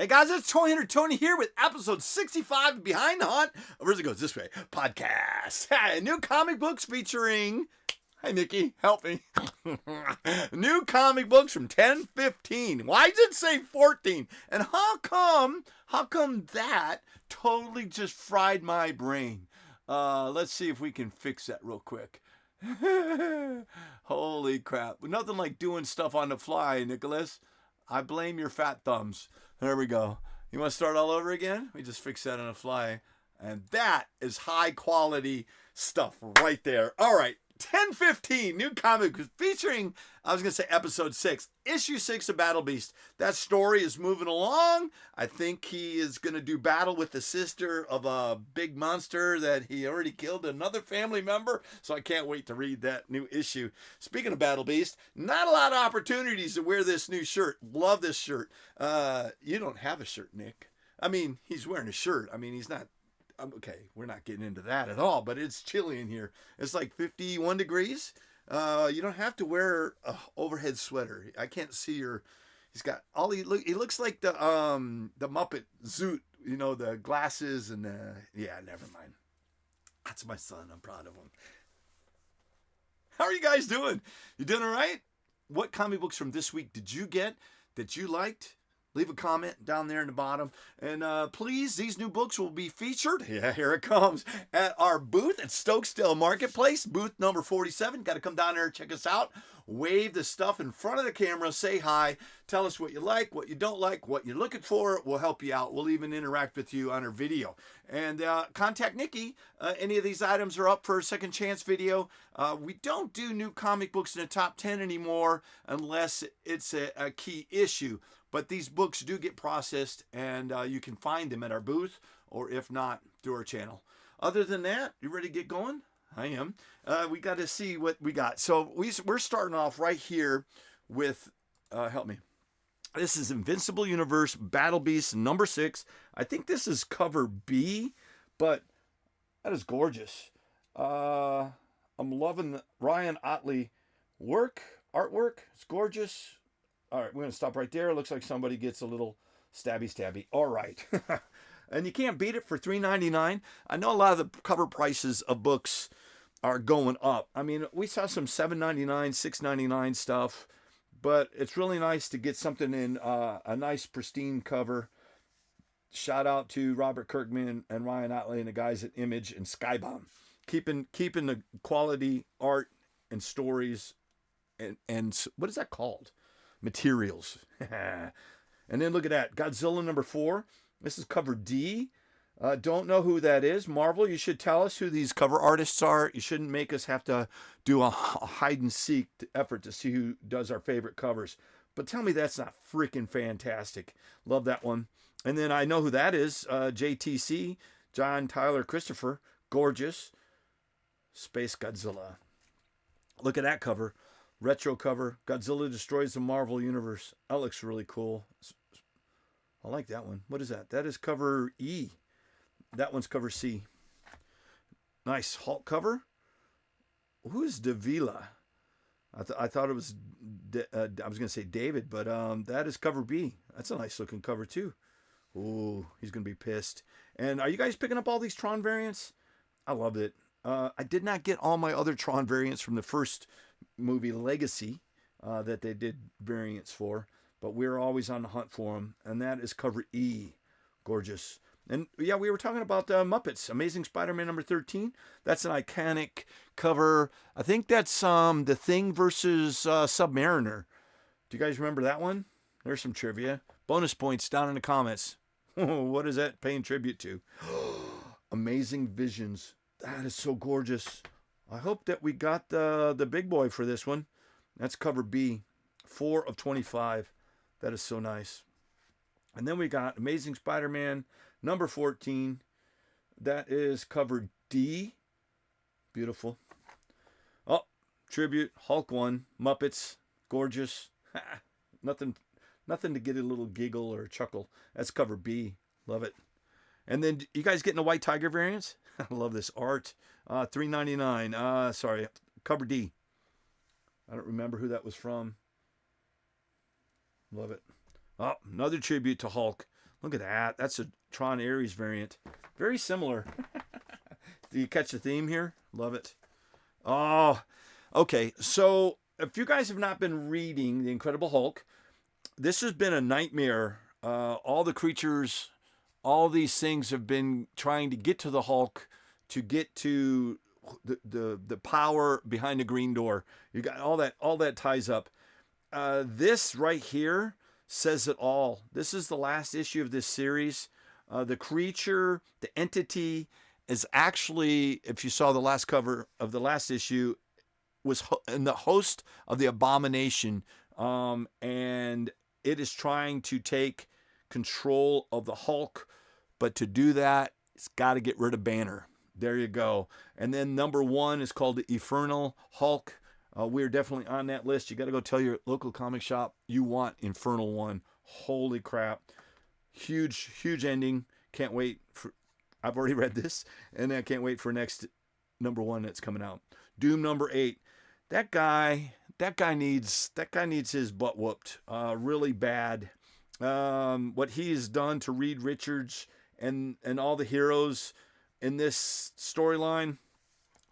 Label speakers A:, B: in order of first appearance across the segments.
A: Hey guys, it's Toy Hunter Tony here with episode 65 of Behind the Hunt. Where's it goes this way? Podcast. Hey, new comic books featuring. Hey Nikki, help me. New comic books from 10/15. Why did it say 14? And how come that totally just fried my brain? Let's see if we can fix that real quick. Holy crap. Nothing like doing stuff on the fly, Nicholas. I blame your fat thumbs. There we go. You want to start all over again? We just fix that on the fly. And that is high quality stuff right there. All right. 10/15, new comic featuring, I was going to say episode 6, issue 6 of Battle Beast. That story is moving along. I think he is going to do battle with the sister of a big monster that he already killed another family member. So I can't wait to read that new issue. Speaking of Battle Beast, not a lot of opportunities to wear this new shirt. Love this shirt. You don't have a shirt, Nick. I mean, he's wearing a shirt. I mean, he's not. Okay, we're not getting into that at all, but it's chilly in here. It's like 51 degrees. You don't have to wear a overhead sweater. I can't see your. He's got all he looks like the Muppet Zoot. You know, the glasses and yeah. Never mind. That's my son. I'm proud of him. How are you guys doing? You doing all right? What comic books from this week did you get that you liked? Leave a comment down there in the bottom. And please, these new books will be featured, yeah, here it comes, at our booth at Stokesdale Marketplace, booth number 47. Got to come down there and check us out. Wave the stuff in front of the camera. Say hi. Tell us what you like, what you don't like, what you're looking for. We'll help you out. We'll even interact with you on our video. And contact Nikki. Any of these items are up for a second chance video. We don't do new comic books in the top 10 anymore unless it's a key issue. But these books do get processed, and you can find them at our booth, or if not, through our channel. Other than that, you ready to get going? I am. We got to see what we got. So we're starting off right here with, help me. This is Invincible Universe Battle Beast number 6. I think this is cover B, but that is gorgeous. I'm loving Ryan Otley artwork. It's gorgeous. All right, we're going to stop right there. It looks like somebody gets a little stabby. All right. And you can't beat it for $3.99. I know a lot of the cover prices of books are going up. I mean, we saw some $7.99, $6.99 stuff, but it's really nice to get something in a nice pristine cover. Shout out to Robert Kirkman and Ryan Otley and the guys at Image and Skybomb. Keeping the quality art and stories and what is that called? Materials. And then look at that. Godzilla number 4. This is cover D. Don't know who that is. Marvel, you should tell us who these cover artists are. You shouldn't make us have to do a hide and seek effort to see who does our favorite covers. But tell me that's not freaking fantastic. Love that one. And then I know who that is. JTC, John Tyler Christopher. Gorgeous. Space Godzilla. Look at that cover. Retro cover. Godzilla destroys the Marvel Universe. That looks really cool. I like that one. What is that? That is cover E. That one's cover C. Nice Hulk cover. Who's Davila? I thought it was, I was going to say David, but that is cover B. That's a nice looking cover too. Ooh, he's going to be pissed. And are you guys picking up all these Tron variants? I loved it. I did not get all my other Tron variants from the first movie Legacy that they did variants for, but we're always on the hunt for them, and that is cover E. Gorgeous. And yeah, we were talking about Muppets Amazing Spider-Man number 13. That's an iconic cover. I think that's The Thing versus Submariner. Do you guys remember that one? There's some trivia. Bonus points down in the comments. What is that paying tribute to? Amazing Visions. That is so gorgeous. I hope that we got the big boy for this one. That's cover B, 4 of 25. That is so nice. And then we got Amazing Spider-Man number 14. That is cover D. Beautiful. Oh, tribute, Hulk 1, Muppets, gorgeous. Nothing to get a little giggle or a chuckle. That's cover B. Love it. And then you guys getting the White Tiger variants? I love this art. $3.99. Sorry, cover D. I don't remember who that was from. Love it. Oh, another tribute to Hulk. Look at that. That's a Tron Ares variant. Very similar. Do you catch the theme here? Love it. Oh, okay. So if you guys have not been reading The Incredible Hulk, this has been a nightmare. All the creatures, all these things have been trying to get to the Hulk, to get to the power behind the green door. You got all that ties up. This right here says it all. This is the last issue of this series. The creature, the entity, is actually, if you saw the last cover of the last issue, was in the host of the Abomination, and it is trying to take control of the Hulk. But to do that, it's got to get rid of Banner. There you go. And then number 1 is called the Infernal Hulk. We're definitely on that list. You got to go tell your local comic shop you want Infernal 1. Holy crap. Huge, huge ending. Can't wait for... I've already read this, and I can't wait for next number 1 that's coming out. Doom number 8. That guy needs his butt whooped really bad. What he's done to Reed Richards and all the heroes in this storyline.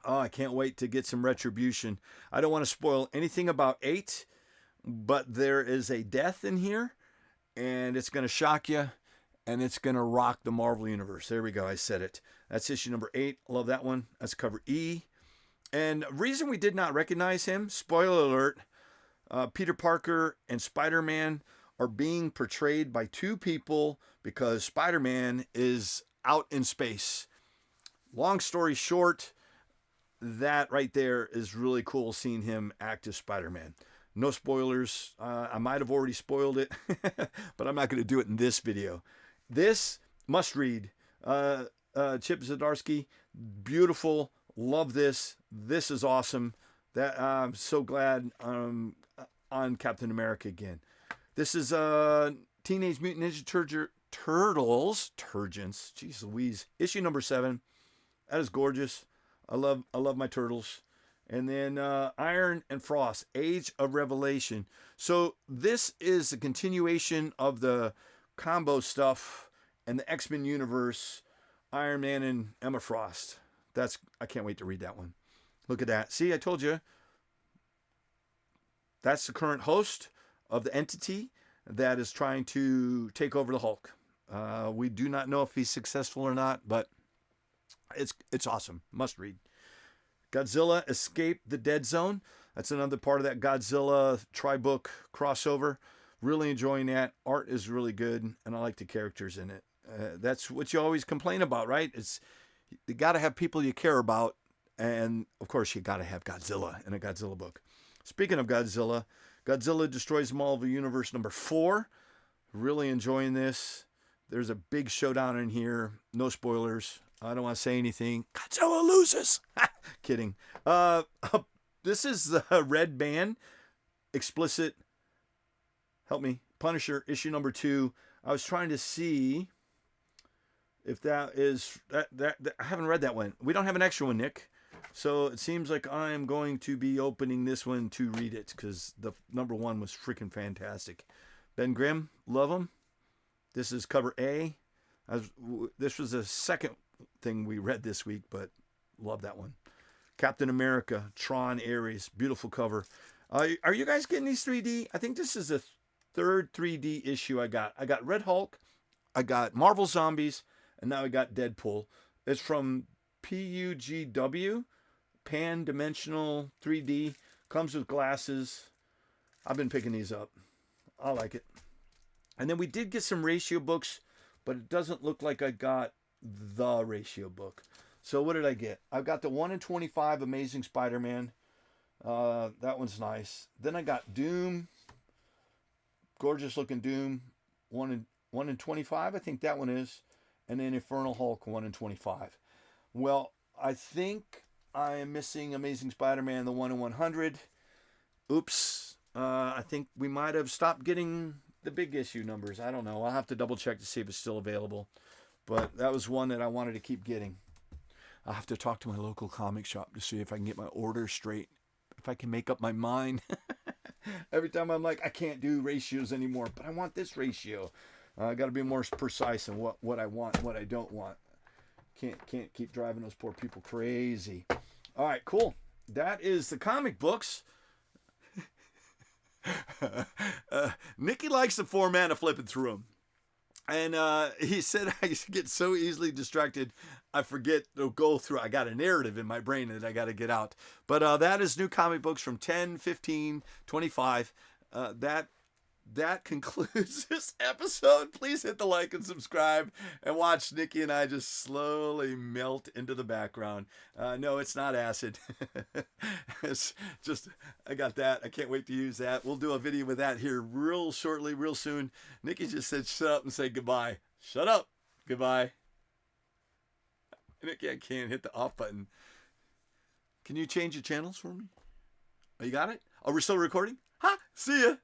A: Oh, I can't wait to get some retribution. I don't want to spoil anything about 8, but there is a death in here, and it's going to shock you, and it's going to rock the Marvel Universe. There we go. I said it. That's issue number 8. Love that one. That's cover E. And reason we did not recognize him, spoiler alert, Peter Parker and Spider-Man are being portrayed by 2 people because Spider-Man is out in space. Long story short, that right there is really cool seeing him act as Spider-Man. No spoilers. I might have already spoiled it, but I'm not going to do it in this video. This must read. Chip Zdarsky, beautiful. Love this. This is awesome. That I'm so glad I'm on Captain America again. This is Teenage Mutant Ninja Turtles. Turgents. Jeez Louise. Issue number 7. That is gorgeous. I love my turtles. And then Iron and Frost, Age of Revelation. So this is a continuation of the combo stuff and the X-Men universe, Iron Man and Emma Frost. I can't wait to read that one. Look at that. See, I told you. That's the current host of the entity that is trying to take over the Hulk. We do not know if he's successful or not, but it's awesome. Must read. Godzilla Escape the Dead Zone. That's another part of that Godzilla tri-book crossover. Really enjoying that. Art is really good, and I like the characters in it. That's what you always complain about, right? You got to have people you care about, and of course you got to have Godzilla in a Godzilla book. Speaking of Godzilla, Godzilla Destroys the Marvel Universe number 4. Really enjoying this. There's a big showdown in here. No spoilers. I don't want to say anything. Godzilla loses. Kidding. This is the Red Band. Explicit. Help me. Punisher, issue number 2. I was trying to see if that is... that I haven't read that one. We don't have an extra one, Nick. So it seems like I am going to be opening this one to read it because the number 1 was freaking fantastic. Ben Grimm, love him. This is cover A. This was the second thing we read this week, but love that one. Captain America, Tron Ares, beautiful cover. Are you guys getting these 3D? I think this is the 3rd 3D issue I got. I got Red Hulk, I got Marvel Zombies, and now I got Deadpool. It's from PUGW, Pan Dimensional 3D. Comes with glasses. I've been picking these up. I like it. And then we did get some ratio books, but it doesn't look like I got the ratio book. So what did I get? I've got the 1 in 25 Amazing Spider-Man. That one's nice. Then I got Doom. Gorgeous looking Doom. 1 in 25, I think that one is. And then Infernal Hulk 1 in 25. Well, I think I am missing Amazing Spider-Man, the 1 in 100. Oops. I think we might have stopped getting the big issue numbers. I don't know. I'll have to double check to see if it's still available. But that was one that I wanted to keep getting. I'll have to talk to my local comic shop to see if I can get my order straight. If I can make up my mind. Every time I'm like, I can't do ratios anymore, but I want this ratio. I got to be more precise in what I want and what I don't want. Can't keep driving those poor people crazy. All right, cool. That is the comic books. Nikki likes the format of flipping through them. And he said I get so easily distracted, I forget to go through. I got a narrative in my brain that I got to get out. But that is new comic books from 10, 15, 25. That concludes this episode. Please hit the like and subscribe and watch Nikki and I just slowly melt into the background. No, it's not acid. It's just, I got that. I can't wait to use that. We'll do a video with that here real shortly, real soon. Nikki just said, shut up and say goodbye. Shut up. Goodbye. Nikki, I can't hit the off button. Can you change your channels for me? Oh, you got it? Oh, we're still recording? Ha! See ya!